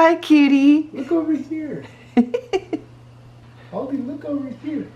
Hi, cutie. Look over here. Aldi, look over here.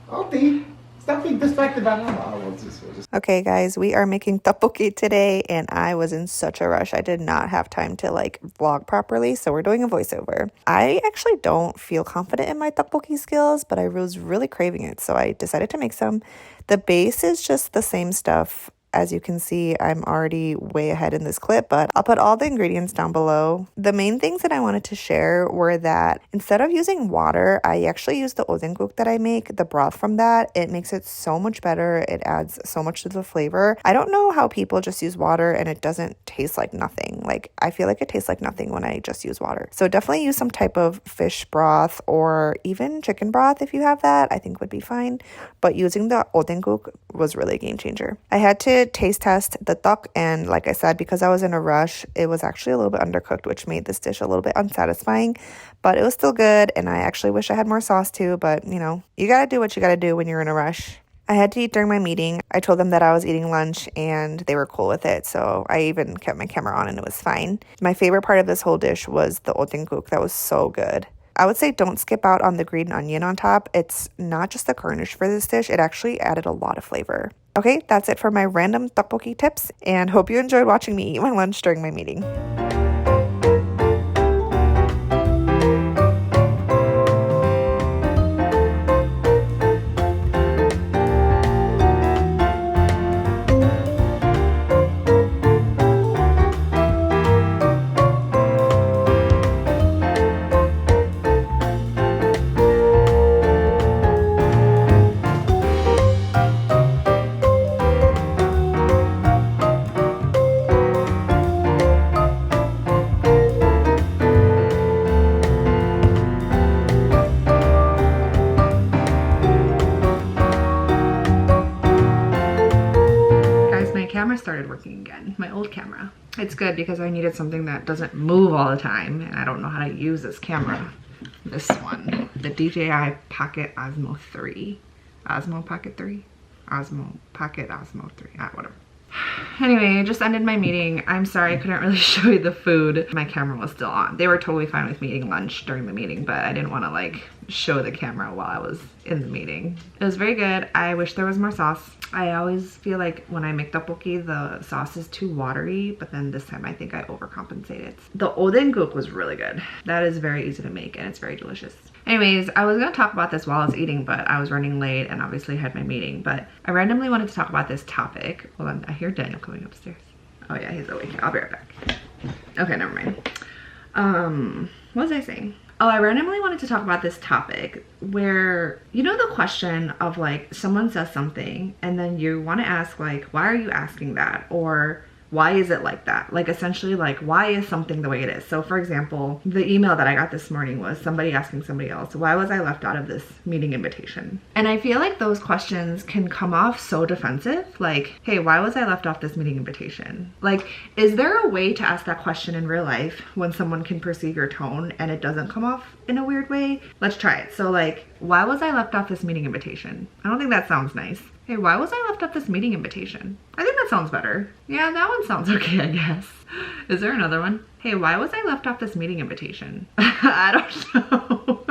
Aldi, stop being distracted by Mama. We'll just... Okay, guys, we are making ddukbokki today, and I was in such a rush. I did not have time to like vlog properly, so we're doing a voiceover. I actually don't feel confident in my ddukbokki skills, but I was really craving it, so I decided to make some. The base is just the same stuff. As you can see, I'm already way ahead in this clip, but I'll put all the ingredients down below. The main things that I wanted to share were that instead of using water, I actually use the odeng that I make, the broth from that. It makes it so much better. It adds so much to the flavor. I don't know how people just use water and it doesn't taste like nothing. Like, I feel like it tastes like nothing when I just use water. So definitely use some type of fish broth or even chicken broth if you have that, I think would be fine. But using the odeng was really a game changer. I had to taste test the dduk, and like I said, because I was in a rush, it was actually a little bit undercooked, which made this dish a little bit unsatisfying, but it was still good. And I actually wish I had more sauce too, but you know, you gotta do what you gotta do when you're in a rush. I had to eat during my meeting. I told them that I was eating lunch and they were cool with it, so I even kept my camera on and it was fine. My favorite part of this whole dish was the odeng. That was so good. I would say don't skip out on the green onion on top. It's not just the garnish for this dish, it actually added a lot of flavor. Okay, that's it for my random ddukbokki tips, and hope you enjoyed watching me eat my lunch during my meeting. Camera started working again, my old camera. It's good because I needed something that doesn't move all the time, and I don't know how to use this camera. This one, the DJI Pocket Osmo 3. Osmo Pocket 3? Osmo Pocket Osmo 3, whatever. Anyway, I just ended my meeting. I'm sorry I couldn't really show you the food. My camera was still on. They were totally fine with me eating lunch during the meeting, but I didn't want to like show the camera while I was in the meeting. It was very good. I wish there was more sauce. I always feel like when I make ddukbokki, the sauce is too watery, but then this time I think I overcompensated. The odeng was really good. That is very easy to make and it's very delicious. Anyways, I was gonna talk about this while I was eating, but I was running late and obviously had my meeting, but I randomly wanted to talk about this topic. Hold on, I hear Daniel coming upstairs. Oh yeah, he's awake. I'll be right back. Okay, never mind. What was I saying? Oh, I randomly wanted to talk about this topic where, you know, the question of like someone says something and then you want to ask like, why are you asking that? Or why is it like that? Like essentially like, why is something the way it is? So for example, the email that I got this morning was somebody asking somebody else, why was I left out of this meeting invitation? And I feel like those questions can come off so defensive. Like, hey, why was I left off this meeting invitation? Like, is there a way to ask that question in real life when someone can perceive your tone and it doesn't come off in a weird way? Let's try it. So like, why was I left off this meeting invitation? I don't think that sounds nice. Hey, why was I left off this meeting invitation? I think that sounds better. Yeah, that one sounds okay, I guess. Is there another one? Hey, why was I left off this meeting invitation? I don't know.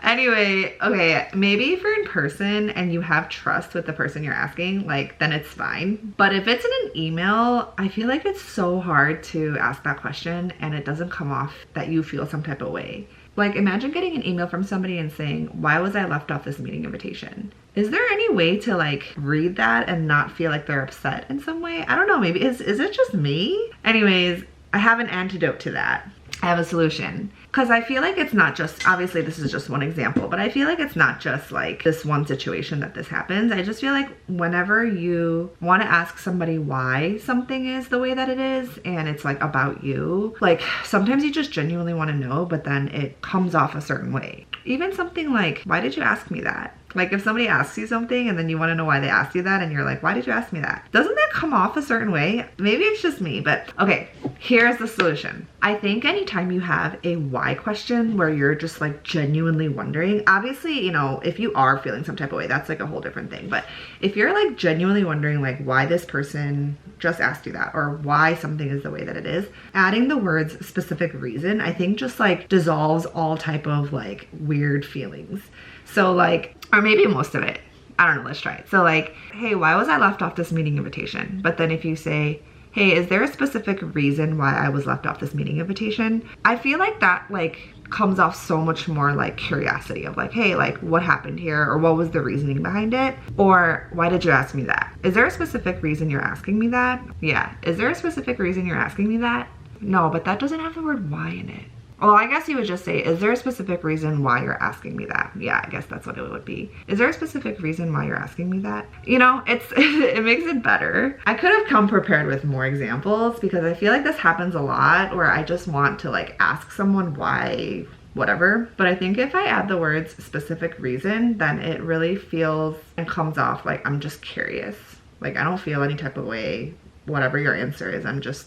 Anyway, okay, maybe if you're in person and you have trust with the person you're asking, like, then it's fine. But if it's in an email, I feel like it's so hard to ask that question and it doesn't come off that you feel some type of way. Like, imagine getting an email from somebody and saying, why was I left off this meeting invitation? Is there any way to like read that and not feel like they're upset in some way? I don't know, maybe, is it just me? Anyways, I have an antidote to that. I have a solution. Because I feel like it's not just, obviously this is just one example, but I feel like it's not just like this one situation that this happens. I just feel like whenever you want to ask somebody why something is the way that it is and it's like about you, like sometimes you just genuinely want to know, but then it comes off a certain way. Even something like, why did you ask me that? Like if somebody asks you something and then you want to know why they asked you that and you're like, why did you ask me that? Doesn't that come off a certain way? Maybe it's just me, but okay. Here's the solution. I think anytime you have a why question where you're just like genuinely wondering, obviously, you know, if you are feeling some type of way, that's like a whole different thing. But if you're like genuinely wondering like why this person just asked you that, or why something is the way that it is, adding the words specific reason, I think just like dissolves all type of like weird feelings. So like, or maybe most of it. I don't know, let's try it. So like, hey, why was I left off this meeting invitation? But then if you say, hey, is there a specific reason why I was left off this meeting invitation? I feel like that like comes off so much more like curiosity of like, hey, like what happened here? Or what was the reasoning behind it? Or why did you ask me that? Is there a specific reason you're asking me that? Yeah. Is there a specific reason you're asking me that? No, but that doesn't have the word why in it. Well, I guess you would just say, is there a specific reason why you're asking me that? Yeah, I guess that's what it would be. Is there a specific reason why you're asking me that? You know, it makes it better. I could have come prepared with more examples because I feel like this happens a lot where I just want to like ask someone why, whatever. But I think if I add the words specific reason, then it really feels and comes off like I'm just curious. Like I don't feel any type of way. Whatever your answer is,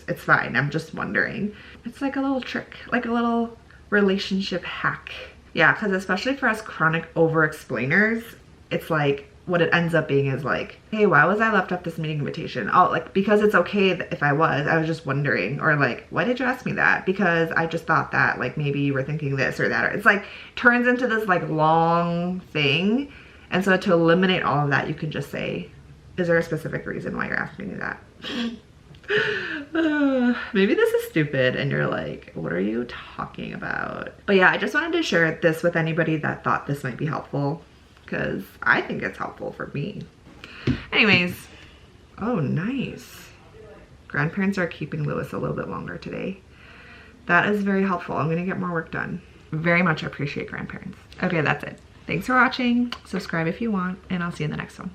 it's fine. I'm just wondering. It's like a little trick, like a little relationship hack. Yeah, because especially for us chronic over-explainers, it's like what it ends up being is like, hey, why was I left off this meeting invitation? Oh, like because it's okay if I was just wondering. Or like, why did you ask me that? Because I just thought that like maybe you were thinking this or that. Or it's like turns into this like long thing. And so to eliminate all of that, you can just say, is there a specific reason why you're asking me that? Maybe this is stupid and you're like, what are you talking about? But yeah, I just wanted to share this with anybody that thought this might be helpful because I think it's helpful for me. Anyways, oh nice. Grandparents are keeping Lewis a little bit longer today. That is very helpful. I'm gonna get more work done. Very much appreciate grandparents. Okay, that's it. Thanks for watching. Subscribe if you want, and I'll see you in the next one.